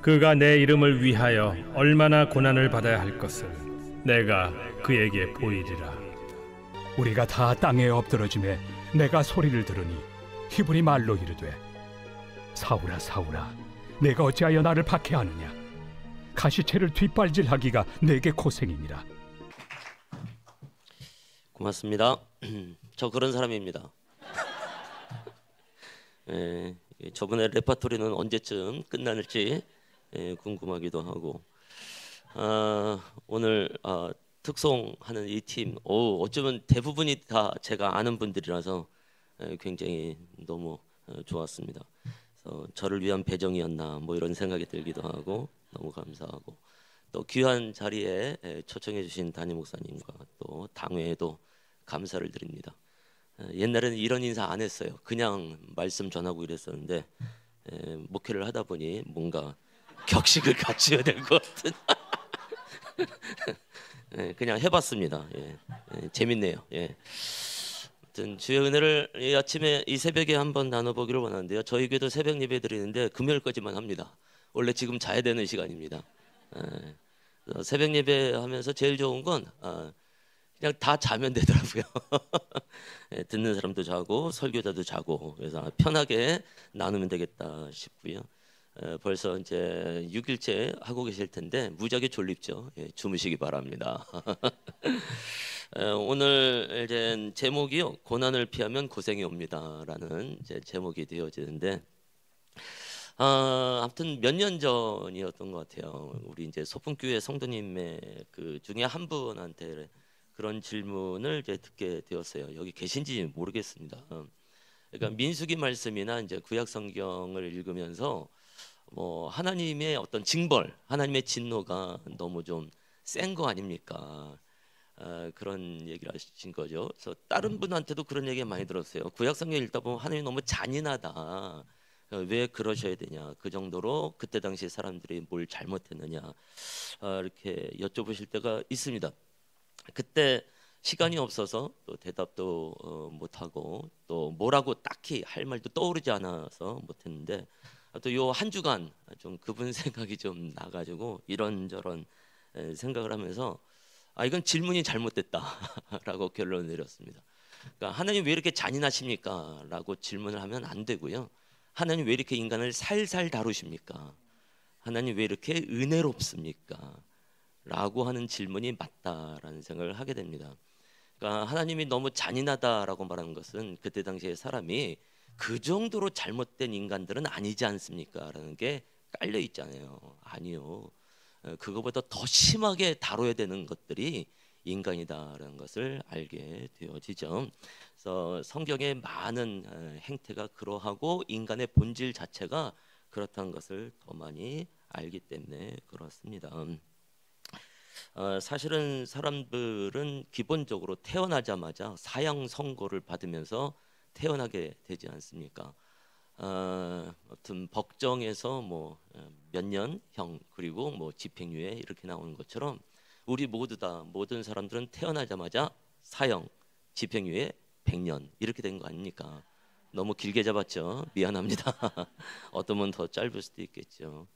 그가 내 이름을 위하여 얼마나 고난을 받아야 할 것을 내가 그에게 보이리라. 우리가 다 땅에 엎드러짐에 내가 소리를 들으니 히브리 말로 이르되 사울아 사울아 내가 어찌하여 나를 박해하느냐. 가시채를 뒷발질하기가 내게 고생이니라. 고맙습니다. 저 그런 사람입니다. 저번에 레파토리는 언제쯤 끝날지 궁금하기도 하고, 오늘 특송하는 이 팀, 어쩌면 대부분이 다 제가 아는 분들이라서 굉장히 너무 좋았습니다. 그래서 저를 위한 배정이었나 뭐 이런 생각이 들기도 하고 너무 감사하고, 또 귀한 자리에 초청해 주신 담임 목사님과 또 당회에도 감사를 드립니다. 옛날에는 이런 인사 안 했어요. 그냥 말씀 전하고 이랬었는데 목회를 하다 보니 뭔가 격식을 갖춰야 될 것 같은 그냥 해봤습니다. 재밌네요. 아무튼 주의 은혜를 이 아침에 이 새벽에 한번 나눠보기를 원하는데요. 저희 교회도 새벽 예배 드리는데 금요일까지만 합니다. 원래 지금 자야 되는 시간입니다. 새벽 예배 하면서 제일 좋은 건 그냥 다 자면 되더라고요. 듣는 사람도 자고 설교자도 자고, 그래서 편하게 나누면 되겠다 싶고요. 벌써 이제 6일째 하고 계실 텐데 무지하게 졸립죠. 주무시기 바랍니다. 오늘 이제 제목이요, 고난을 피하면 고생이 옵니다라는 이제 제목이 되어지는데, 아무튼 몇 년 전이었던 것 같아요. 우리 이제 소풍교회 성도님의 그 중에 한 분한테 그런 질문을 이제 듣게 되었어요. 여기 계신지 모르겠습니다. 그러니까 민수기 말씀이나 이제 구약 성경을 읽으면서 뭐 하나님의 어떤 징벌, 하나님의 진노가 너무 좀 센 거 아닙니까? 그런 얘기를 하신 거죠. 그래서 다른 분한테도 그런 얘기 많이 들었어요. 구약 성경 읽다 보면 하나님이 너무 잔인하다. 왜 그러셔야 되냐? 그 정도로 그때 당시 사람들이 뭘 잘못했느냐? 이렇게 여쭤보실 때가 있습니다. 그때 시간이 없어서 또 대답도 못하고 또 뭐라고 딱히 할 말도 떠오르지 않아서 못했는데, 또 요 한 주간 좀 그분 생각이 좀 나가지고 이런저런 생각을 하면서 이건 질문이 잘못됐다라고 결론을 내렸습니다. 그러니까 하나님 왜 이렇게 잔인하십니까? 라고 질문을 하면 안 되고요. 하나님 왜 이렇게 인간을 살살 다루십니까? 하나님 왜 이렇게 은혜롭습니까? 라고 하는 질문이 맞다라는 생각을 하게 됩니다. 그러니까 하나님이 너무 잔인하다라고 말하는 것은 그때 당시에 사람이 그 정도로 잘못된 인간들은 아니지 않습니까? 라는 게 깔려 있잖아요. 아니요. 그거보다 더 심하게 다뤄야 되는 것들이 인간이다라는 것을 알게 되어지죠. 그래서 성경의 많은 행태가 그러하고 인간의 본질 자체가 그렇다는 것을 더 많이 알기 때문에 그렇습니다. 사실은 사람들은 기본적으로 태어나자마자 사형 선고를 받으면서 태어나게 되지 않습니까? 아무튼 법정에서 뭐 몇 년형 그리고 뭐 집행유예 이렇게 나오는 것처럼 우리 모두 다 모든 사람들은 태어나자마자 사형, 집행유예 100년 이렇게 된 거 아닙니까? 너무 길게 잡았죠. 미안합니다. 어떤 분 더 짧을 수도 있겠죠.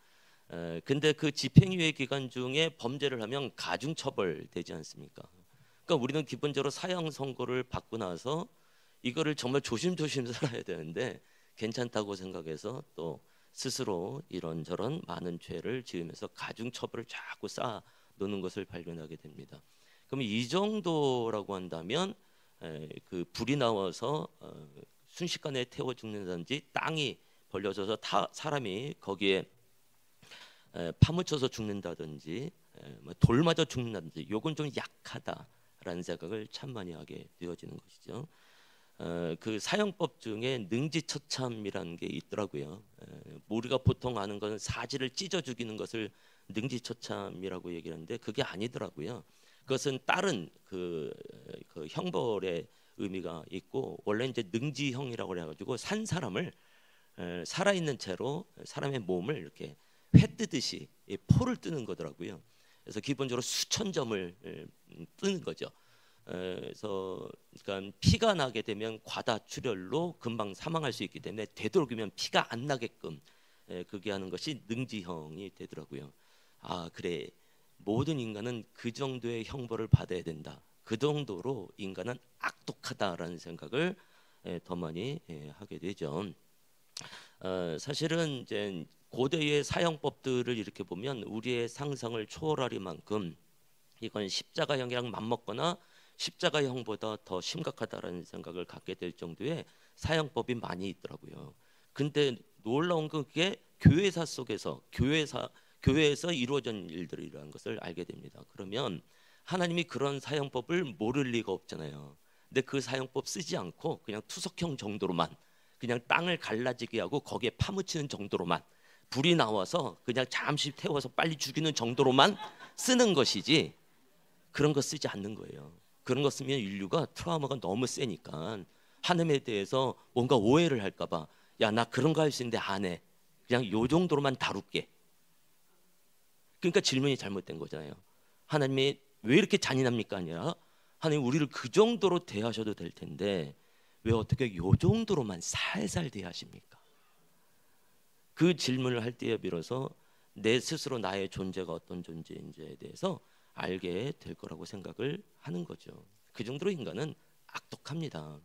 근데 그 집행유예 기간 중에 범죄를 하면 가중처벌 되지 않습니까? 그러니까 우리는 기본적으로 사형 선고를 받고 나서 이거를 정말 조심조심 살아야 되는데 괜찮다고 생각해서 또 스스로 이런저런 많은 죄를 지으면서 가중처벌을 자꾸 쌓아 놓는 것을 발견하게 됩니다. 그럼 이 정도라고 한다면 그 불이 나와서 순식간에 태워 죽는다든지 땅이 벌려져서 사람이 거기에 파묻혀서 죽는다든지 돌 맞아 죽는다든지 요건 좀 약하다라는 생각을 참 많이 하게 되어지는 것이죠. 그 사형법 중에 능지처참이라는 게 있더라고요. 우리가 보통 아는 건 사지를 찢어 죽이는 것을 능지처참이라고 얘기를 하는데 그게 아니더라고요. 그것은 다른 그 형벌의 의미가 있고, 원래 이제 능지형이라고 해가지고 산 사람을 살아있는 채로 사람의 몸을 이렇게 회 뜨듯이 포를 뜨는 거더라고요. 그래서 기본적으로 수천 점을 뜨는 거죠. 그래서 그러니까 피가 나게 되면 과다출혈로 금방 사망할 수 있기 때문에 되도록이면 피가 안 나게끔 그게 하는 것이 능지형이 되더라고요. 아 그래, 모든 인간은 그 정도의 형벌을 받아야 된다. 그 정도로 인간은 악독하다라는 생각을 더 많이 하게 되죠. 사실은 이제 고대의 사형법들을 이렇게 보면 우리의 상상을 초월할 만큼 이건 십자가형이랑 맞먹거나 십자가형보다 더 심각하다라는 생각을 갖게 될 정도의 사형법이 많이 있더라고요. 근데 놀라운 건 그게 교회사 속에서 교회에서 이루어진 일들이라는 것을 알게 됩니다. 그러면 하나님이 그런 사형법을 모를 리가 없잖아요. 근데 그 사형법 쓰지 않고 그냥 투석형 정도로만, 그냥 땅을 갈라지게 하고 거기에 파묻히는 정도로만, 불이 나와서 그냥 잠시 태워서 빨리 죽이는 정도로만 쓰는 것이지 그런 거 쓰지 않는 거예요. 그런 거 쓰면 인류가 트라우마가 너무 세니까 하나님에 대해서 뭔가 오해를 할까봐, 야 나 그런 거 할 수 있는데 안 해, 그냥 요 정도로만 다룰게. 그러니까 질문이 잘못된 거잖아요. 하나님이 왜 이렇게 잔인합니까? 아니라 하나님 우리를 그 정도로 대하셔도 될 텐데 왜 어떻게 요 정도로만 살살 대하십니까? 그 질문을 할 때에 비로소 내 스스로 나의 존재가 어떤 존재인지에 대해서 알게 될 거라고 생각을 하는 거죠. 그 정도로 인간은 악독합니다.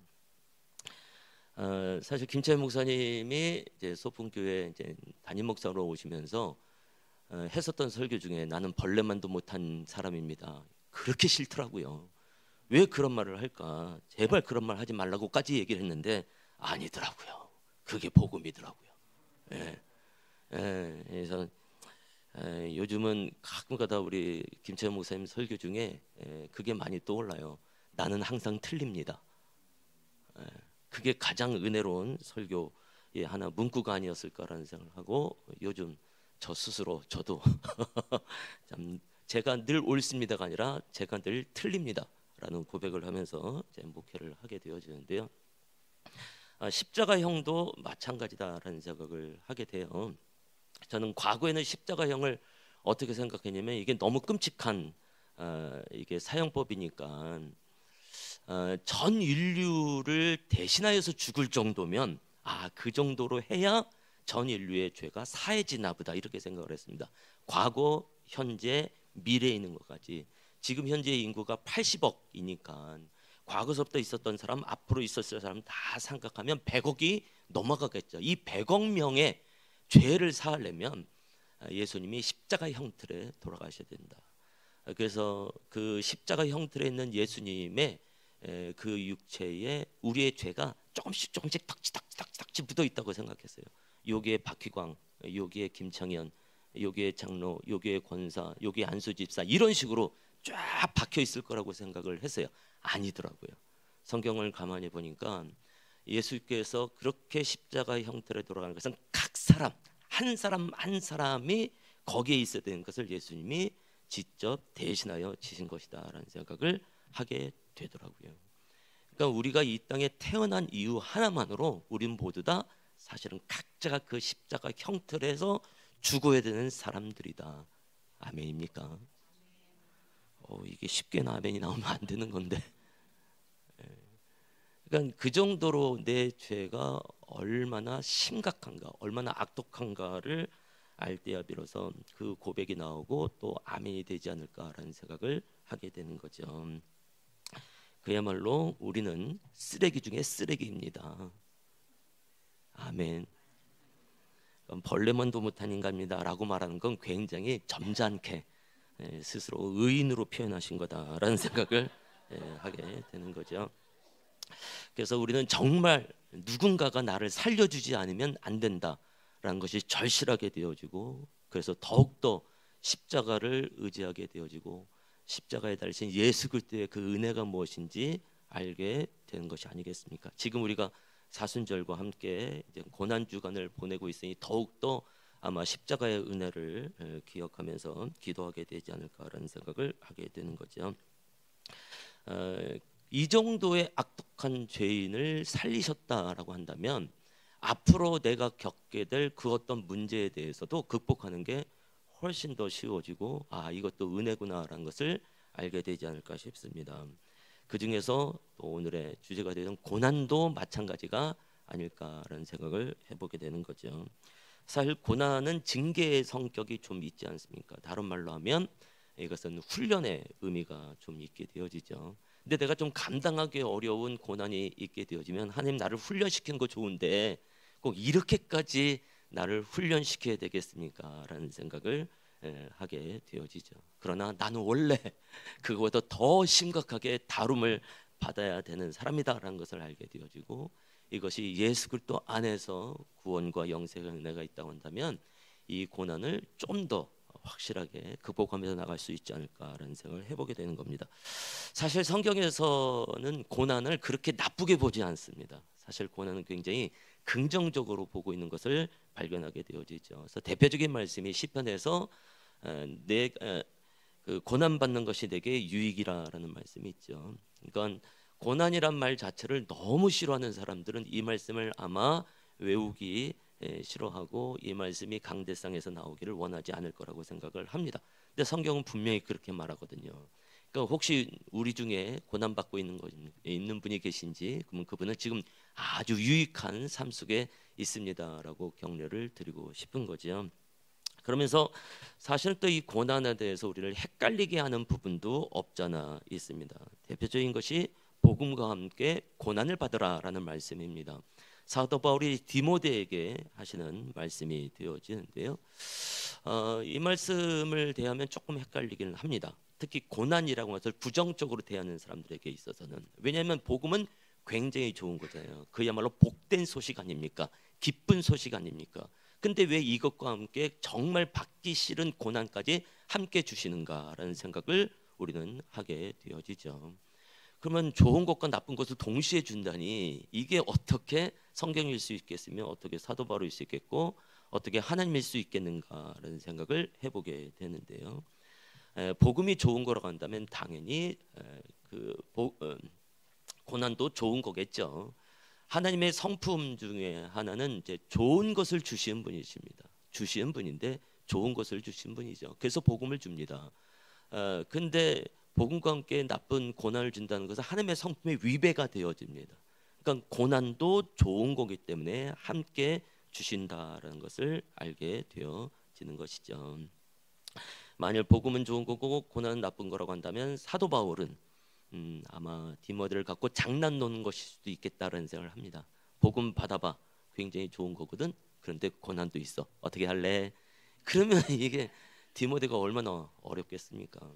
사실 김채 목사님이 이제 소풍교회 이제 담임 목사로 오시면서 했었던 설교 중에 나는 벌레만도 못한 사람입니다. 그렇게 싫더라고요. 왜 그런 말을 할까? 제발 그런 말 하지 말라고까지 얘기를 했는데 아니더라고요. 그게 복음이더라고요. 예. 그래서 요즘은 가끔가다 우리 김채연 목사님 설교 중에 그게 많이 떠올라요. 나는 항상 틀립니다. 그게 가장 은혜로운 설교의 하나 문구가 아니었을까라는 생각을 하고, 요즘 저 스스로 저도 참 제가 늘 옳습니다가 아니라 제가 늘 틀립니다라는 고백을 하면서 이제 목회를 하게 되어지는데요. 십자가형도 마찬가지다라는 생각을 하게 돼요. 저는 과거에는 십자가형을 어떻게 생각했냐면 이게 너무 끔찍한 이게 사형법이니까 전 인류를 대신하여서 죽을 정도면 그 정도로 해야 전 인류의 죄가 사해지나 보다 이렇게 생각을 했습니다. 과거, 현재, 미래에 있는 것까지. 지금 현재 인구가 80억이니까 과거서부터 있었던 사람, 앞으로 있었을 사람 다 생각하면 100억이 넘어가겠죠. 이 100억 명의 죄를 사하려면 예수님이 십자가 형틀에 돌아가셔야 된다. 그래서 그 십자가 형틀에 있는 예수님의 그 육체에 우리의 죄가 조금씩 덕지덕지 묻어 있다고 생각했어요. 여기에 박희광, 여기에 김창현, 여기에 장로, 여기에 권사, 여기에 안수 집사, 이런 식으로 쫙 박혀 있을 거라고 생각을 했어요. 아니더라고요. 성경을 가만히 보니까 예수께서 그렇게 십자가 형태로 돌아가는 것은 각 사람 한 사람이 거기에 있어야 되는 것을 예수님이 직접 대신하여 지신 것이다라는 생각을 하게 되더라고요. 그러니까 우리가 이 땅에 태어난 이유 하나만으로 우리는 모두 다 사실은 각자가 그 십자가 형틀에서 죽어야 되는 사람들이다. 아멘입니까? 이게 쉽게는 아멘이 나오면 안 되는 건데. 그러니까 그 정도로 내 죄가 얼마나 심각한가, 얼마나 악독한가를 알 때야 비로소 그 고백이 나오고 또 아멘이 되지 않을까라는 생각을 하게 되는 거죠. 그야말로 우리는 쓰레기 중에 쓰레기입니다. 아멘. 벌레만도 못한 인간입니다라고 말하는 건 굉장히 점잖게 스스로 의인으로 표현하신 거다라는 생각을 하게 되는 거죠. 그래서 우리는 정말 누군가가 나를 살려주지 않으면 안 된다라는 것이 절실하게 되어지고, 그래서 더욱더 십자가를 의지하게 되어지고 십자가에 달리신 예수 그리스도의 그 은혜가 무엇인지 알게 되는 것이 아니겠습니까? 지금 우리가 사순절과 함께 이제 고난 주간을 보내고 있으니 더욱더 아마 십자가의 은혜를 기억하면서 기도하게 되지 않을까라는 생각을 하게 되는 거죠. 이 정도의 악독한 죄인을 살리셨다라고 한다면 앞으로 내가 겪게 될 그 어떤 문제에 대해서도 극복하는 게 훨씬 더 쉬워지고 이것도 은혜구나라는 것을 알게 되지 않을까 싶습니다. 그 중에서 또 오늘의 주제가 되는 고난도 마찬가지가 아닐까라는 생각을 해보게 되는 거죠. 사실 고난은 징계의 성격이 좀 있지 않습니까? 다른 말로 하면 이것은 훈련의 의미가 좀 있게 되어지죠. 근데 내가 좀 감당하기 어려운 고난이 있게 되어지면 하나님 나를 훈련시키는 거 좋은데 꼭 이렇게까지 나를 훈련시켜야 되겠습니까? 라는 생각을 하게 되어지죠. 그러나 나는 원래 그거보다 더 심각하게 다룸을 받아야 되는 사람이다라는 것을 알게 되어지고, 이것이 예수 그리스도 안에서 구원과 영생의 은혜가 있다고 한다면 이 고난을 좀 더 확실하게 극복하면서 나갈 수 있지 않을까라는 생각을 해보게 되는 겁니다. 사실 성경에서는 고난을 그렇게 나쁘게 보지 않습니다. 사실 고난은 굉장히 긍정적으로 보고 있는 것을 발견하게 되어지죠. 그래서 대표적인 말씀이 시편에서 그 고난 받는 것이 내게 유익이라라는 말씀이 있죠. 그러니까 고난이란 말 자체를 너무 싫어하는 사람들은 이 말씀을 아마 외우기 싫어하고 이 말씀이 강대상에서 나오기를 원하지 않을 거라고 생각을 합니다. 근데 성경은 분명히 그렇게 말하거든요. 그러니까 혹시 우리 중에 고난 받고 있는 분이 계신지, 그러면 그분은 지금 아주 유익한 삶 속에 있습니다라고 격려를 드리고 싶은 거죠. 그러면서 사실 또 이 고난에 대해서 우리를 헷갈리게 하는 부분도 없잖아 있습니다. 대표적인 것이 복음과 함께 고난을 받으라라는 말씀입니다. 사도 바울이 디모데에게 하시는 말씀이 되어지는데요. 이 말씀을 대하면 조금 헷갈리기는 합니다. 특히 고난이라고 해서 부정적으로 대하는 사람들에게 있어서는. 왜냐하면 복음은 굉장히 좋은 거잖아요. 그야말로 복된 소식 아닙니까? 기쁜 소식 아닙니까? 근데 왜 이것과 함께 정말 받기 싫은 고난까지 함께 주시는가라는 생각을 우리는 하게 되어지죠. 그러면 좋은 것과 나쁜 것을 동시에 준다니 이게 어떻게 성경일 수 있겠으며 어떻게 사도 바울일 수 있겠고 어떻게 하나님일 수 있겠는가라는 생각을 해보게 되는데요. 복음이 좋은 거라고 한다면 당연히 고난도 좋은 거겠죠. 하나님의 성품 중에 하나는 이제 좋은 것을 주시는 분이십니다. 주시는 분인데 좋은 것을 주신 분이죠. 그래서 복음을 줍니다. 근데 복음과 함께 나쁜 고난을 준다는 것은 하나님의 성품의 위배가 되어집니다. 그러니까 고난도 좋은 거기 때문에 함께 주신다라는 것을 알게 되어지는 것이죠. 만일 복음은 좋은 거고 고난은 나쁜 거라고 한다면 사도 바울은 아마 디모데를 갖고 장난 놓는 것일 수도 있겠다라는 생각을 합니다. 복음 받아봐, 굉장히 좋은 거거든. 그런데 고난도 있어. 어떻게 할래? 그러면 이게 디모데가 얼마나 어렵겠습니까?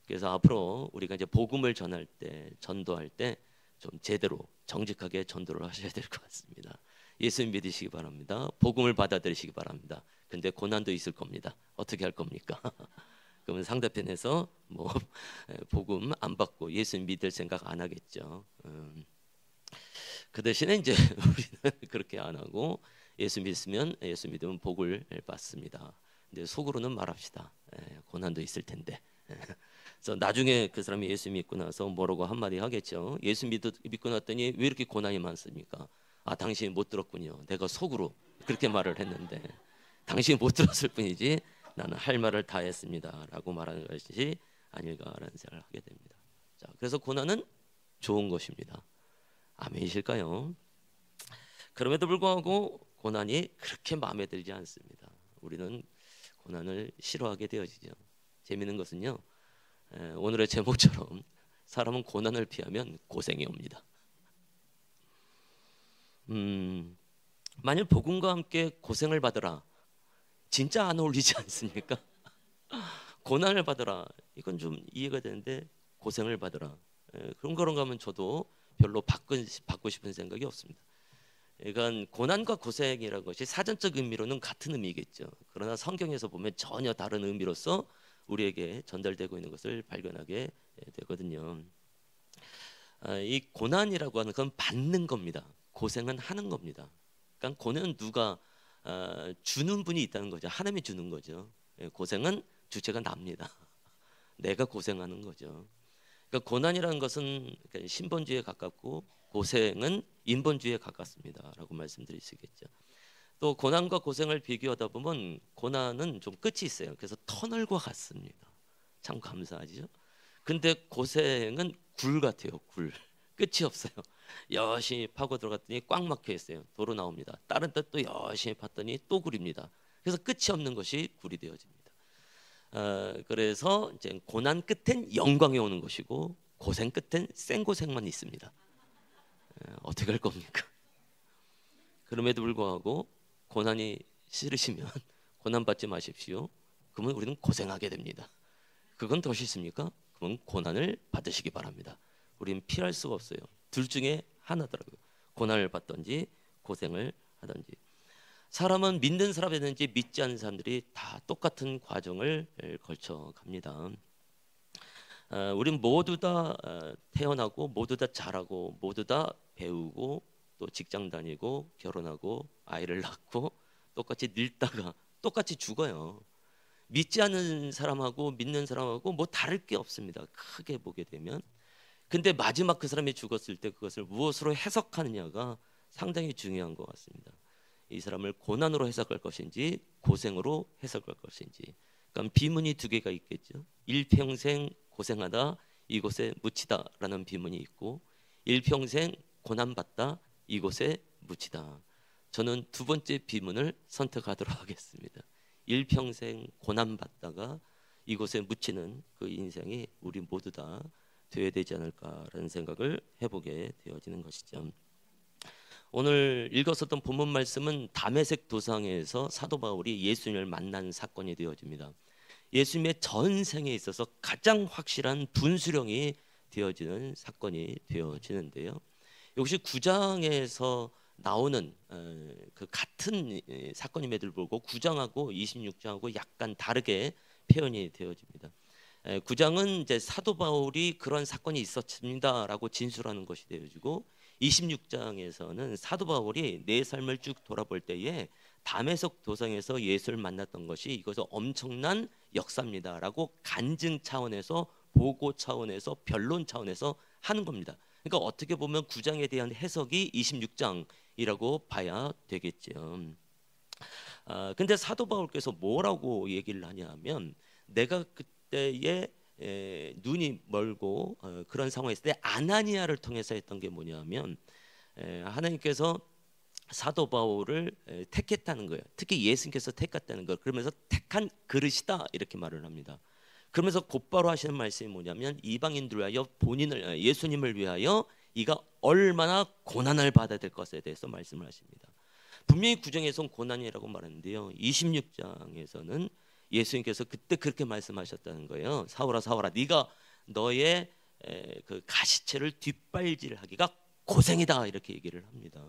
그래서 앞으로 우리가 이제 복음을 전할 때, 전도할 때 좀 제대로 정직하게 전도를 하셔야 될 것 같습니다. 예수님 믿으시기 바랍니다. 복음을 받아들이시기 바랍니다. 근데 고난도 있을 겁니다. 어떻게 할 겁니까? 그러면 상대편에서 뭐 복음 안 받고 예수님 믿을 생각 안 하겠죠. 그 대신에 이제 우리는 그렇게 안 하고 예수 믿으면 복을 받습니다. 근데 속으로는 말합시다. 고난도 있을 텐데. 그래서 나중에 그 사람이 예수 믿고 나서 뭐라고 한마디 하겠죠. 예수 믿고 났더니 왜 이렇게 고난이 많습니까? 아, 당신이 못 들었군요. 내가 속으로 그렇게 말을 했는데 당신이 못 들었을 뿐이지 나는 할 말을 다 했습니다 라고 말하는 것이 아닐까라는 생각을 하게 됩니다. 자, 그래서 고난은 좋은 것입니다. 아멘이실까요? 그럼에도 불구하고 고난이 그렇게 마음에 들지 않습니다. 우리는 고난을 싫어하게 되어지죠. 재미있는 것은요, 오늘의 제목처럼 사람은 고난을 피하면 고생이 옵니다. 만일 복음과 함께 고생을 받으라, 진짜 안 어울리지 않습니까? 고난을 받으라, 이건 좀 이해가 되는데 고생을 받으라, 그런가 하면 저도 별로 받고 싶은 생각이 없습니다. 그러니까 고난과 고생이라는 것이 사전적 의미로는 같은 의미겠죠. 그러나 성경에서 보면 전혀 다른 의미로서 우리에게 전달되고 있는 것을 발견하게 되거든요. 이 고난이라고 하는 건 받는 겁니다. 고생은 하는 겁니다. 그러니까 고난은 누가 주는 분이 있다는 거죠. 하나님이 주는 거죠. 고생은 주체가 납니다. 내가 고생하는 거죠. 그러니까 고난이라는 것은 신본주의에 가깝고 고생은 인본주의에 가깝습니다라고 말씀드릴 수 있겠죠. 또 고난과 고생을 비교하다 보면 고난은 좀 끝이 있어요. 그래서 터널과 같습니다. 참 감사하죠. 근데 고생은 굴 같아요. 굴. 끝이 없어요. 열심히 파고 들어갔더니 꽉 막혀 있어요. 도로 나옵니다. 다른 데 또 열심히 팠더니 또 굴입니다. 그래서 끝이 없는 것이 굴이 되어집니다. 그래서 이제 고난 끝엔 영광이 오는 것이고 고생 끝엔 생고생만 있습니다. 어떻게 할 겁니까? 그럼에도 불구하고 고난이 싫으시면 고난 받지 마십시오. 그러면 우리는 고생하게 됩니다. 그건 더 싫습니까? 그럼 고난을 받으시기 바랍니다. 우리는 피할 수가 없어요. 둘 중에 하나더라고요. 고난을 받든지 고생을 하든지. 사람은 믿는 사람이든지 믿지 않는 사람들이 다 똑같은 과정을 거쳐 갑니다. 우린 모두 다 태어나고 모두 다 자라고 모두 다 배우고 또 직장 다니고 결혼하고 아이를 낳고 똑같이 늙다가 똑같이 죽어요. 믿지 않는 사람하고 믿는 사람하고 뭐 다를 게 없습니다. 크게 보게 되면. 근데 마지막 그 사람이 죽었을 때 그것을 무엇으로 해석하느냐가 상당히 중요한 것 같습니다. 이 사람을 고난으로 해석할 것인지 고생으로 해석할 것인지. 그러니까 비문이 두 개가 있겠죠. 일평생 고생하다 이곳에 묻히다라는 비문이 있고 일평생 고난받다 이곳에 묻히다. 저는 두 번째 비문을 선택하도록 하겠습니다. 일평생 고난받다가 이곳에 묻히는 그 인생이 우리 모두 다 되어야 되지 않을까라는 생각을 해보게 되어지는 것이죠. 오늘 읽었었던 본문 말씀은 다메섹 도상에서 사도 바울이 예수님을 만난 사건이 되어집니다. 예수님의 전생에 있어서 가장 확실한 분수령이 되어지는 사건이 되어지는데요. 역시 9장에서 나오는 그 같은 사건임에도 불구하고 9장하고 26장하고 약간 다르게 표현이 되어집니다. 9장은 이제 사도 바울이 그런 사건이 있었습니다라고 진술하는 것이 되어지고 26장에서는 사도 바울이 내 삶을 쭉 돌아볼 때에 다메섹 도상에서 예수를 만났던 것이 이것은 엄청난 역사입니다라고 간증 차원에서 보고 차원에서 변론 차원에서 하는 겁니다. 그러니까 어떻게 보면 9장에 대한 해석이 26장이라고 봐야 되겠죠. 근데 사도 바울께서 뭐라고 얘기를 하냐면 내가 그때에 눈이 멀고 그런 상황에 있을 때 아나니아를 통해서 했던 게 뭐냐면 하나님께서 사도 바울을 택했다는 거예요. 특히 예수님께서 택했다는 걸 그러면서 택한 그릇이다 이렇게 말을 합니다. 그러면서 곧바로 하시는 말씀이 뭐냐면 이방인들 위하여 본인을 예수님을 위하여 이가 얼마나 고난을 받아야 될 것에 대해서 말씀을 하십니다. 분명히 9장에서는 고난이라고 말하는데요. 26장에서는 예수님께서 그때 그렇게 말씀하셨다는 거예요. 사울아 사울아 네가 너의 그 가시체를 뒷발질하기가 고생이다 이렇게 얘기를 합니다.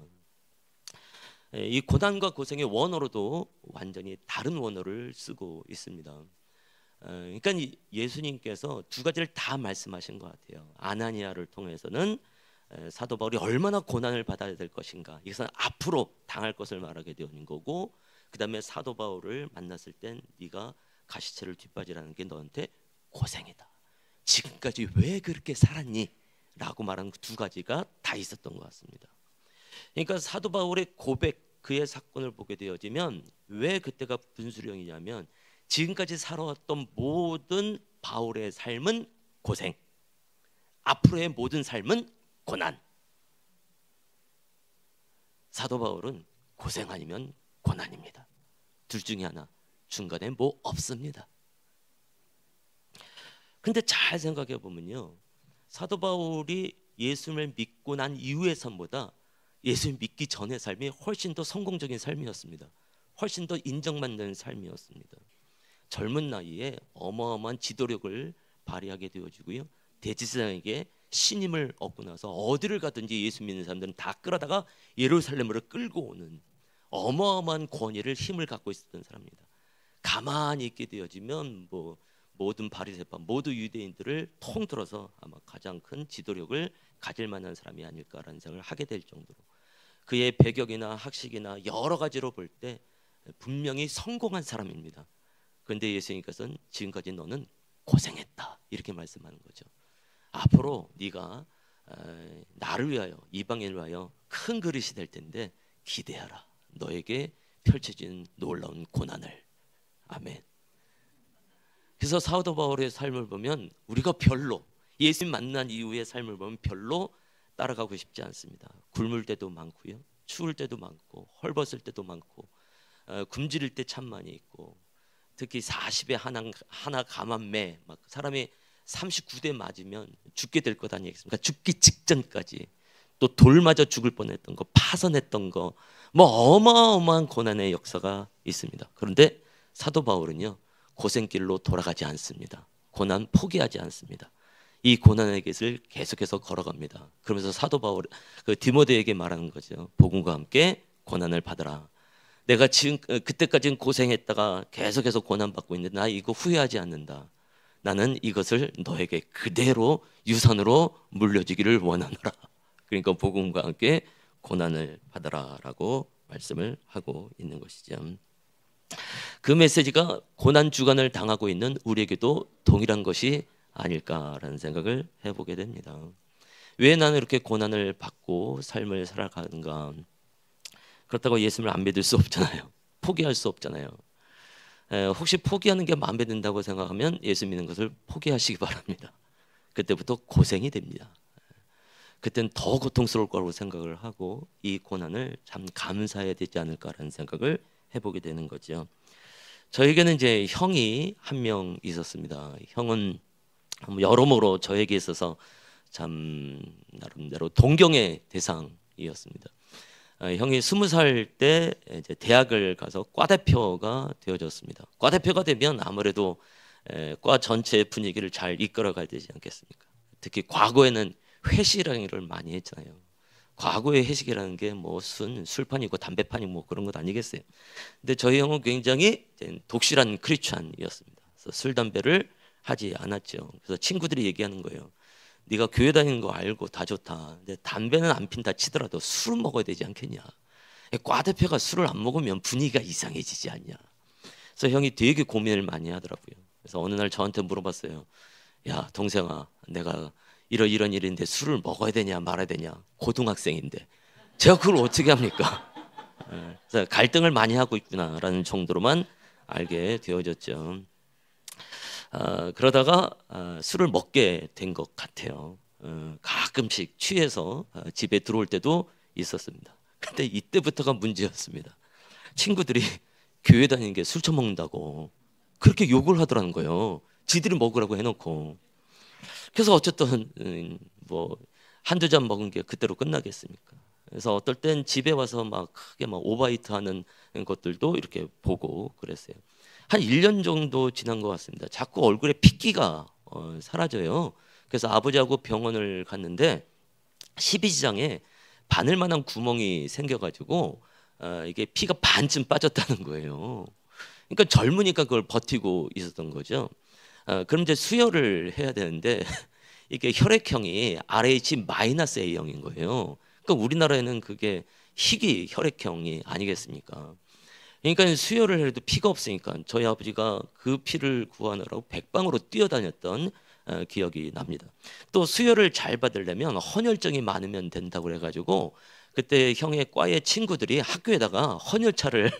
이 고난과 고생의 원어로도 완전히 다른 원어를 쓰고 있습니다. 그러니까 예수님께서 두 가지를 다 말씀하신 것 같아요. 아나니아를 통해서는 사도 바울이 얼마나 고난을 받아야 될 것인가 이것은 앞으로 당할 것을 말하게 되는 거고 그 다음에 사도 바울을 만났을 땐 네가 가시체를 뒷바지라는 게 너한테 고생이다. 지금까지 왜 그렇게 살았니? 라고 말하는 두 가지가 다 있었던 것 같습니다. 그러니까 사도 바울의 고백 그의 사건을 보게 되어지면 왜 그때가 분수령이냐면 지금까지 살아왔던 모든 바울의 삶은 고생, 앞으로의 모든 삶은 고난. 사도 바울은 고생 아니면 고난입니다. 둘 중에 하나, 중간에 뭐 없습니다. 근데 잘 생각해 보면요, 사도 바울이 예수님을 믿고 난 이후의 삶보다 예수님 믿기 전의 삶이 훨씬 더 성공적인 삶이었습니다. 훨씬 더 인정받는 삶이었습니다. 젊은 나이에 어마어마한 지도력을 발휘하게 되어지고요, 대제사장에게 신임을 얻고 나서 어디를 가든지 예수 믿는 사람들은 다 끌어다가 예루살렘으로 끌고 오는 어마어마한 권위를 힘을 갖고 있었던 사람입니다. 가만히 있게 되어지면 뭐 모든 바리새파 모두 유대인들을 통틀어서 아마 가장 큰 지도력을 가질 만한 사람이 아닐까라는 생각을 하게 될 정도로 그의 배경이나 학식이나 여러 가지로 볼 때 분명히 성공한 사람입니다. 그런데 예수님께서는 지금까지 너는 고생했다 이렇게 말씀하는 거죠. 앞으로 네가 나를 위하여 이방인을 위하여 큰 그릇이 될 텐데 기대하라. 너에게 펼쳐진 놀라운 고난을. 아멘. 그래서 사도 바울의 삶을 보면 우리가 별로 예수님 만난 이후의 삶을 보면 별로 따라가고 싶지 않습니다. 굶을 때도 많고요, 추울 때도 많고, 헐벗을 때도 많고, 굶주릴 때 참 많이 있고, 특히 40에 하나 감한매, 막 사람이 39대 맞으면 죽게 될 것 아니겠습니까? 죽기 직전까지 또 돌 맞아 죽을 뻔했던 거, 파선했던 거, 뭐 어마어마한 고난의 역사가 있습니다. 그런데 사도 바울은요, 고생길로 돌아가지 않습니다. 고난 포기하지 않습니다. 이 고난의 길을 계속해서 걸어갑니다. 그러면서 사도 바울 디모데에게 말하는 거죠. 복음과 함께 고난을 받아라. 내가 지금 그때까지는 고생했다가 계속해서 고난받고 있는데 나 이거 후회하지 않는다. 나는 이것을 너에게 그대로 유산으로 물려주기를 원하노라. 그러니까 복음과 함께 고난을 받아라라고 말씀을 하고 있는 것이죠. 그 메시지가 고난 주간을 당하고 있는 우리에게도 동일한 것이 아닐까라는 생각을 해보게 됩니다. 왜 나는 이렇게 고난을 받고 삶을 살아가는가? 그렇다고 예수님을 안 믿을 수 없잖아요. 포기할 수 없잖아요. 혹시 포기하는 게 마음에 든다고 생각하면 예수 믿는 것을 포기하시기 바랍니다. 그때부터 고생이 됩니다. 그때는 더 고통스러울 거라고 생각을 하고 이 고난을 참 감사해야 되지 않을까라는 생각을 해보게 되는 거죠. 저에게는 이제 형이 한 명 있었습니다. 형은 여러모로 저에게 있어서 참 나름대로 동경의 대상이었습니다. 형이 20살 때 이제 대학을 가서 과대표가 되어졌습니다. 과대표가 되면 아무래도 과 전체 분위기를 잘 이끌어가야 되지 않겠습니까? 특히 과거에는 회식이라는 걸 많이 했잖아요. 과거의 회식이라는 게 뭐 술판이고 담배판이고 뭐 그런 것 아니겠어요? 근데 저희 형은 굉장히 독실한 크리스찬이었습니다. 그래서 술 담배를 하지 않았죠. 그래서 친구들이 얘기하는 거예요. 네가 교회 다니는 거 알고 다 좋다. 근데 담배는 안 핀다 치더라도 술은 먹어야 되지 않겠냐. 과 대표가 술을 안 먹으면 분위기가 이상해지지 않냐. 그래서 형이 되게 고민을 많이 하더라고요. 그래서 어느 날 저한테 물어봤어요. 야 동생아, 내가 이런 일인데 술을 먹어야 되냐 말아야 되냐. 고등학생인데 제가 그걸 어떻게 합니까? 그래서 갈등을 많이 하고 있구나라는 정도로만 알게 되어졌죠. 그러다가 술을 먹게 된 것 같아요. 가끔씩 취해서 집에 들어올 때도 있었습니다. 근데 이때부터가 문제였습니다. 친구들이 교회 다니는 게 술 처먹는다고 그렇게 욕을 하더라는 거예요. 지들이 먹으라고 해놓고. 그래서 어쨌든 뭐 한두 잔 먹은 게 그때로 끝나겠습니까? 그래서 어떨 땐 집에 와서 막 크게 막 오바이트 하는 것들도 이렇게 보고 그랬어요. 한 1년 정도 지난 것 같습니다. 자꾸 얼굴에 핏기가 사라져요. 그래서 아버지하고 병원을 갔는데 십이지장에 바늘만한 구멍이 생겨가지고 이게 피가 반쯤 빠졌다는 거예요. 그러니까 젊으니까 그걸 버티고 있었던 거죠. 그럼 이제 수혈을 해야 되는데 이게 혈액형이 RH-A형인 거예요. 그러니까 우리나라에는 그게 희귀 혈액형이 아니겠습니까? 그러니까 수혈을 해도 피가 없으니까 저희 아버지가 그 피를 구하느라고 백방으로 뛰어다녔던 기억이 납니다. 또 수혈을 잘 받으려면 헌혈증이 많으면 된다고 그래가지고 그때 형의 과의 친구들이 학교에다가 헌혈차를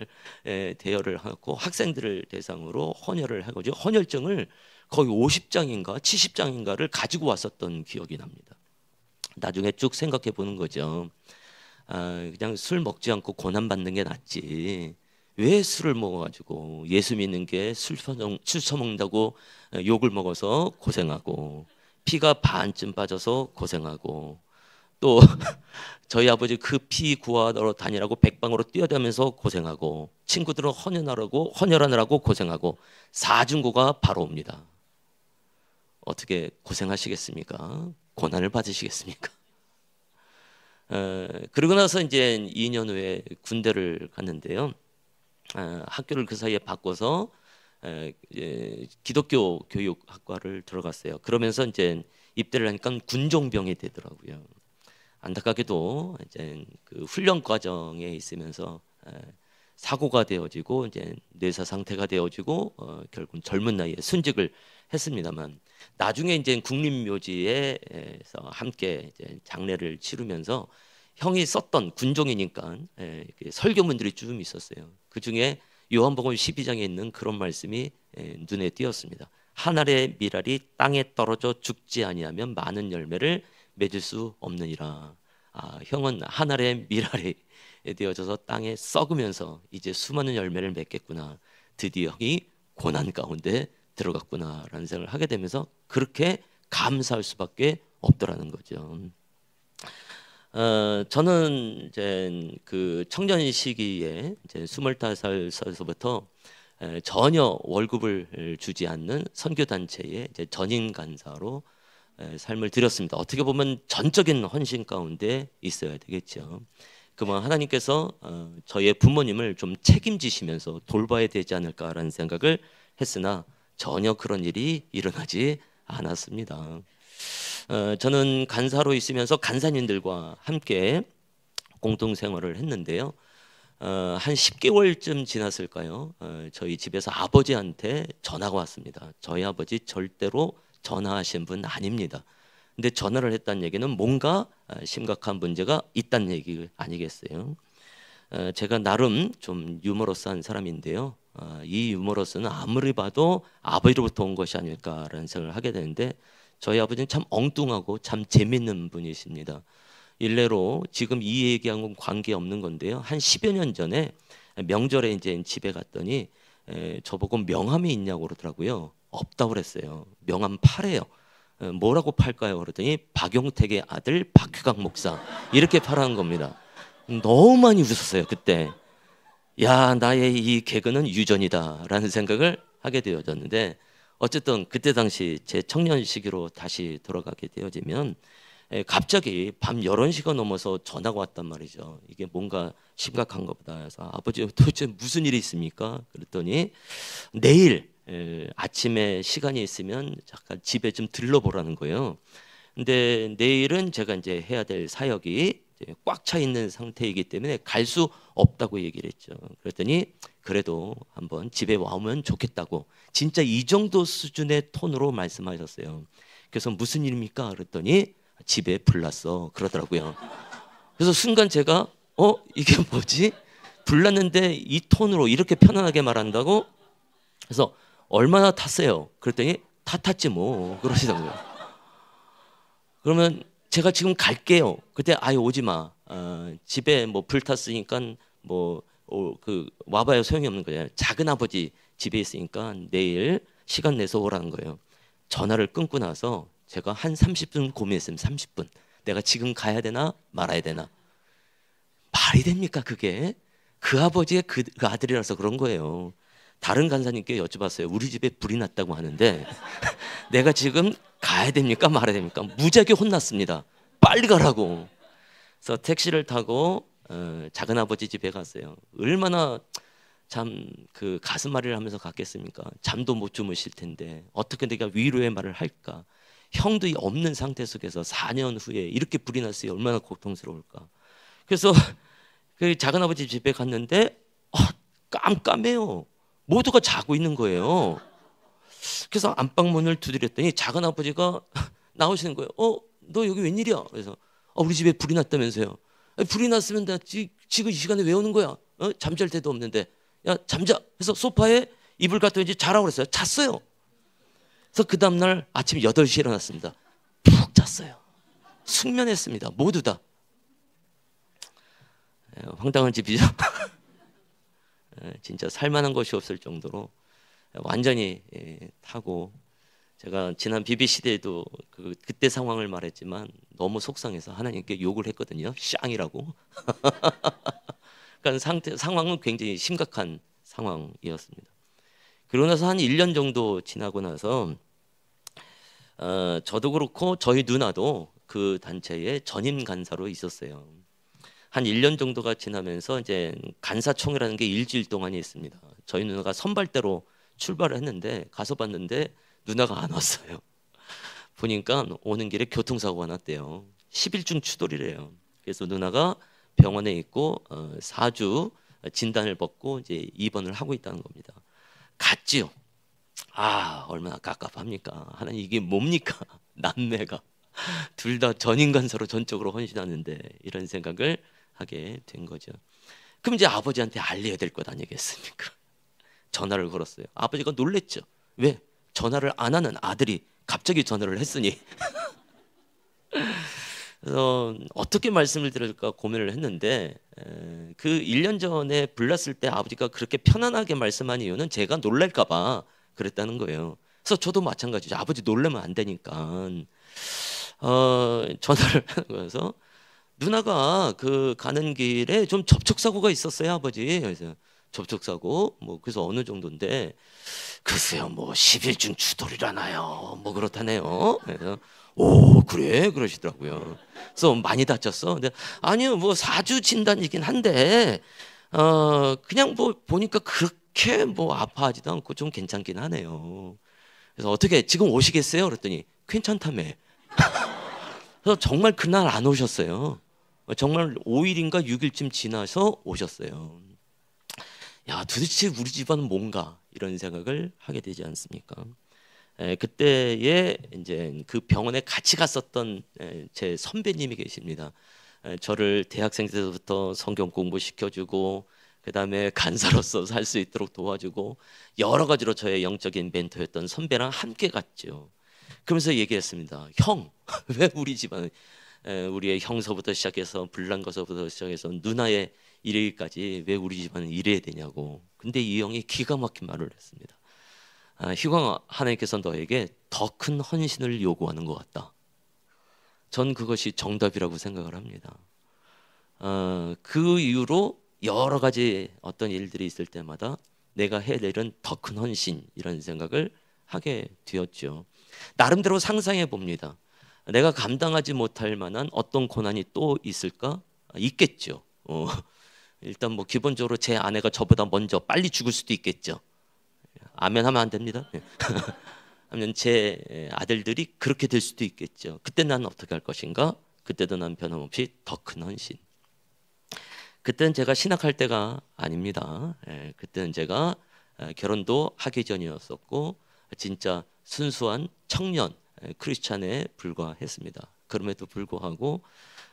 대여를 하고 학생들을 대상으로 헌혈을 해가지고 헌혈증을 거의 50장인가 70장인가를 가지고 왔었던 기억이 납니다. 나중에 쭉 생각해 보는 거죠. 그냥 술 먹지 않고 고난 받는 게 낫지. 왜 술을 먹어가지고 예수 믿는 게 술 처먹는다고 욕을 먹어서 고생하고 피가 반쯤 빠져서 고생하고 또 저희 아버지 그 피 구하러 다니라고 백방으로 뛰어다니면서 고생하고 친구들은 헌혈하느라고 고생하고 사중고가 바로 옵니다. 어떻게 고생하시겠습니까? 고난을 받으시겠습니까? 그러고 나서 이제 2년 후에 군대를 갔는데요. 학교를 그 사이에 바꿔서 기독교 교육학과를 들어갔어요. 그러면서 이제 입대를 하니까 군종병이 되더라고요. 안타깝게도 이제 그 훈련 과정에 있으면서 사고가 되어지고 이제 뇌사 상태가 되어지고 결국 젊은 나이에 순직을 했습니다만 나중에 이제 국립묘지에서 함께 이제 장례를 치르면서 형이 썼던 군종이니까 설교문들이 좀 있었어요. 그 중에 요한복음 12장에 있는 그런 말씀이 눈에 띄었습니다. 한 알의 밀알이 땅에 떨어져 죽지 아니하면 많은 열매를 맺을 수 없느니라. 형은 한 알의 밀알이 되어져서 땅에 썩으면서 이제 수많은 열매를 맺겠구나. 드디어 형이 고난 가운데 들어갔구나라는 생각을 하게 되면서 그렇게 감사할 수밖에 없더라는 거죠. 저는 이제 그 청년 시기에 이제 25살서부터 전혀 월급을 주지 않는 선교 단체의 이제 전임 간사로 삶을 들였습니다. 어떻게 보면 전적인 헌신 가운데 있어야 되겠죠. 그러면 하나님께서 저의 부모님을 좀 책임지시면서 돌봐야 되지 않을까라는 생각을 했으나 전혀 그런 일이 일어나지 않았습니다. 저는 간사로 있으면서 간사님들과 함께 공동 생활을 했는데요. 한 10개월쯤 지났을까요? 저희 집에서 아버지한테 전화가 왔습니다. 저희 아버지 절대로 전화하신 분 아닙니다. 근데 전화를 했다는 얘기는 뭔가 심각한 문제가 있다는 얘기 아니겠어요? 제가 나름 좀 유머러스한 사람인데요. 이 유머러스는 아무리 봐도 아버지로부터 온 것이 아닐까라는 생각을 하게 되는데 저희 아버지는 참 엉뚱하고 참 재밌는 분이십니다. 일례로 지금 이 얘기한 건 관계없는 건데요. 한 10여 년 전에 명절에 이제 집에 갔더니 저보고 명함이 있냐고 그러더라고요. 없다고 그랬어요. 명함 팔아요. 뭐라고 팔까요? 그랬더니 박용택의 아들 박규강 목사 이렇게 팔아는 겁니다. 너무 많이 웃었어요 그때. 야, 나의 이 개그는 유전이다라는 생각을 하게 되어졌는데 어쨌든 그때 당시 제 청년 시기로 다시 돌아가게 되어지면 갑자기 밤 11시가 넘어서 전화가 왔단 말이죠. 이게 뭔가 심각한가 보다 해서 아버지 도대체 무슨 일이 있습니까? 그랬더니 내일 아침에 시간이 있으면 잠깐 집에 좀 들러보라는 거예요. 근데 내일은 제가 이제 해야 될 사역이 꽉 차 있는 상태이기 때문에 갈 수 없다고 얘기를 했죠. 그랬더니 그래도 한번 집에 와오면 좋겠다고 진짜 이 정도 수준의 톤으로 말씀하셨어요. 그래서 무슨 일입니까? 그랬더니 집에 불났어 그러더라고요. 그래서 순간 제가 이게 뭐지? 불났는데 이 톤으로 이렇게 편안하게 말한다고? 그래서 얼마나 탔어요? 그랬더니 다 탔지 뭐 그러시더라고요. 그러면 제가 지금 갈게요. 그때 아예 오지 마. 집에 뭐 불탔으니까 뭐 그 와봐야 소용이 없는 거예요. 작은 아버지 집에 있으니까 내일 시간 내서 오라는 거예요. 전화를 끊고 나서 제가 한 30분 고민했어요. 30분. 내가 지금 가야 되나 말아야 되나. 말이 됩니까 그게? 그 아버지의 그 아들이라서 그런 거예요. 다른 간사님께 여쭤봤어요. 우리 집에 불이 났다고 하는데 내가 지금 가야 됩니까 말아야 됩니까? 무지하게 혼났습니다. 빨리 가라고. 그래서 택시를 타고 작은 아버지 집에 갔어요. 얼마나 참 그 가슴앓이를 하면서 갔겠습니까? 잠도 못 주무실 텐데 어떻게 내가 위로의 말을 할까? 형도 없는 상태 속에서 4년 후에 이렇게 불이 났어요. 얼마나 고통스러울까? 그래서 그 작은 아버지 집에 갔는데 깜깜해요. 모두가 자고 있는 거예요. 그래서 안방문을 두드렸더니 작은 아버지가 나오시는 거예요. 너 여기 웬일이야? 그래서 우리 집에 불이 났다면서요. 불이 났으면 나 지금 이 시간에 왜 오는 거야? 잠잘 데도 없는데. 야 잠자. 그래서 소파에 이불 갖다 이제 자라고 그랬어요. 잤어요. 그래서 그 다음날 아침 8시에 일어났습니다. 푹 잤어요. 숙면했습니다. 모두 다. 황당한 집이죠. 진짜 살만한 것이 없을 정도로 완전히 타고 제가 지난 BBC 때에도 그때 상황을 말했지만 너무 속상해서 하나님께 욕을 했거든요. 쌍이라고. 그러니까 상황은 굉장히 심각한 상황이었습니다. 그러고 나서 한 1년 정도 지나고 나서 저도 그렇고 저희 누나도 그 단체의 전임 간사로 있었어요. 한 1년 정도가 지나면서 이제 간사총회라는 게 일주일 동안이 있습니다. 저희 누나가 선발대로 출발을 했는데 가서 봤는데 누나가 안 왔어요. 보니까 오는 길에 교통사고가 났대요. 10일중 추돌이래요. 그래서 누나가 병원에 있고 4주 진단을 받고 이제 입원을 하고 있다는 겁니다. 갔지요. 얼마나 깝깝합니까? 하나님 이게 뭡니까? 남매가 둘 다 전임 간사로 전적으로 헌신하는데 이런 생각을 하게 된 거죠. 그럼 이제 아버지한테 알려야 될 것 아니겠습니까? 전화를 걸었어요. 아버지가 놀랬죠. 왜? 전화를 안 하는 아들이 갑자기 전화를 했으니 그래서 어떻게 말씀을 드릴까 고민을 했는데 그 1년 전에 불났을 때 아버지가 그렇게 편안하게 말씀한 이유는 제가 놀랄까 봐 그랬다는 거예요. 그래서 저도 마찬가지죠. 아버지 놀라면 안 되니까 전화를 하면서 누나가 그 가는 길에 좀 접촉사고가 있었어요, 아버지. 그래서 접촉사고 뭐 그래서 어느 정도인데 글쎄요 뭐 10일 중 추돌이라나요 뭐 그렇다네요. 그래서 오 그래 그러시더라고요. 그래서 많이 다쳤어. 근데 아니요 뭐 4주 진단이긴 한데 그냥 뭐 보니까 그렇게 뭐 아파하지도 않고 좀 괜찮긴 하네요. 그래서 어떻게 지금 오시겠어요? 그랬더니 괜찮다며. 그래서 정말 그날 안 오셨어요. 정말 5일인가 6일쯤 지나서 오셨어요. 야 도대체 우리 집안은 뭔가 이런 생각을 하게 되지 않습니까? 그때에 이제 그 병원에 같이 갔었던 제 선배님이 계십니다. 저를 대학생 때부터 성경 공부 시켜주고 그 다음에 간사로서 살 수 있도록 도와주고 여러 가지로 저의 영적인 멘토였던 선배랑 함께 갔죠. 그러면서 얘기했습니다. 형, 왜 우리 집안은 우리의 형서부터 시작해서 불난거서부터 시작해서 누나의 이르기까지 왜 우리 집안은 이래야 되냐고. 근데 이 형이 기가 막힌 말을 했습니다. 희광아, 하나님께서 너에게 더 큰 헌신을 요구하는 것 같다. 전 그것이 정답이라고 생각을 합니다. 그 이후로 여러 가지 어떤 일들이 있을 때마다 내가 해야 될 일은 더 큰 헌신 이런 생각을 하게 되었죠. 나름대로 상상해 봅니다. 내가 감당하지 못할 만한 어떤 고난이 또 있을까? 있겠죠. 일단 뭐 기본적으로 제 아내가 저보다 먼저 빨리 죽을 수도 있겠죠. 아멘 하면 안 됩니다. 아니면 제 아들들이 그렇게 될 수도 있겠죠. 그때 난 어떻게 할 것인가? 그때도 난 변함없이 더 큰 헌신. 그때는 제가 신학할 때가 아닙니다. 그때는 제가 결혼도 하기 전이었었고 진짜 순수한 청년 크리스찬에 불과했습니다. 그럼에도 불구하고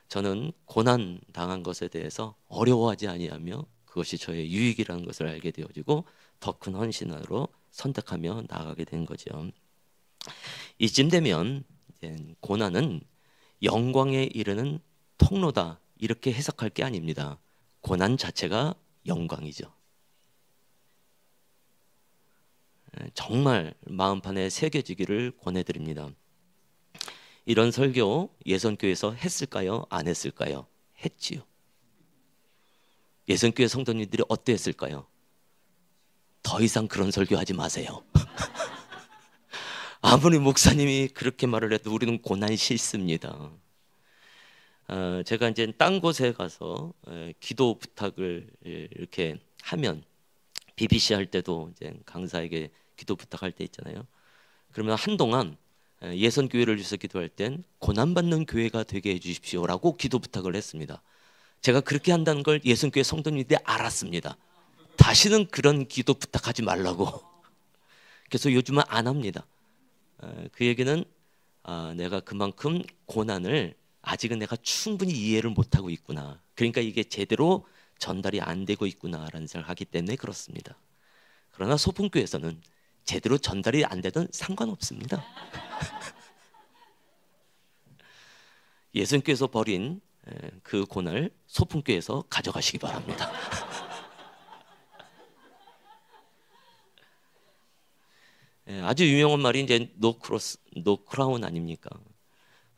저는 고난 당한 것에 대해서 어려워하지 아니하며 그것이 저의 유익이라는 것을 알게 되어지고 더 큰 헌신으로 선택하며 나아가게 된 거죠. 이쯤 되면 고난은 영광에 이르는 통로다 이렇게 해석할 게 아닙니다. 고난 자체가 영광이죠. 정말 마음판에 새겨지기를 권해드립니다. 이런 설교 예선교회에서 했을까요? 안 했을까요? 했지요. 예선교회 성도님들이 어땠을까요? 더 이상 그런 설교하지 마세요. 아무리 목사님이 그렇게 말을 해도 우리는 고난이 싫습니다. 제가 이제 딴 곳에 가서 기도 부탁을 이렇게 하면 BBC 할 때도 이제 강사에게 기도 부탁할 때 있잖아요. 그러면 한동안 예선 교회를 위해서 기도할 땐 고난받는 교회가 되게 해주십시오라고 기도 부탁을 했습니다. 제가 그렇게 한다는 걸 예선 교회 성도님들이 알았습니다. 다시는 그런 기도 부탁하지 말라고. 그래서 요즘은 안 합니다. 그 얘기는 내가 그만큼 고난을 아직은 내가 충분히 이해를 못하고 있구나. 그러니까 이게 제대로 전달이 안 되고 있구나라는 생각을 하기 때문에 그렇습니다. 그러나 소풍교회에서는 제대로 전달이 안 되든 상관없습니다. 예선교회에서 버린 그 고난을 소풍교회에서 가져가시기 바랍니다. 아주 유명한 말이 이제 노 크로스, 노 크라운 아닙니까?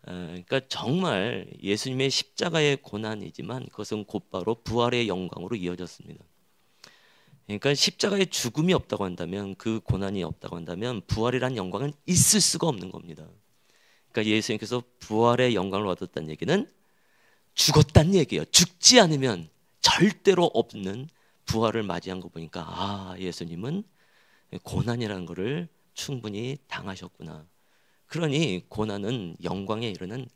그러니까 정말 예수님의 십자가의 고난이지만 그것은 곧바로 부활의 영광으로 이어졌습니다. 그러니까 십자가의 죽음이 없다고 한다면, 그 고난이 없다고 한다면 부활이란 영광은 있을 수가 없는 겁니다. 그러니까 예수님께서 부활의 영광을 얻었다는 얘기는 죽었다는 얘기예요. 죽지 않으면 절대로 없는 부활을 맞이한 거 보니까 예수님은 고난이라는 것을 충분히 당하셨구나. 그러니 고난은 영광에 이르는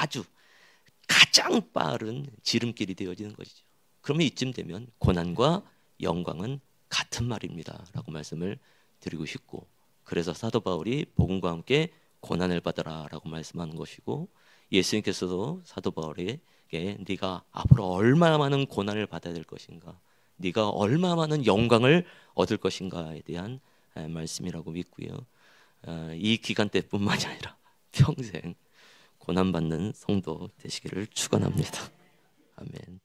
아주 가장 빠른 지름길이 되어지는 것이죠. 그러면 이쯤 되면 고난과 영광은 같은 말입니다 라고 말씀을 드리고 싶고, 그래서 사도 바울이 복음과 함께 고난을 받아라 라고 말씀하는 것이고, 예수님께서도 사도 바울에게 네가 앞으로 얼마나 많은 고난을 받아야 될 것인가, 네가 얼마나 많은 영광을 얻을 것인가에 대한 말씀이라고 믿고요. 이 기간 때뿐만이 아니라 평생 고난 받는 성도 되시기를 축원합니다. 아멘.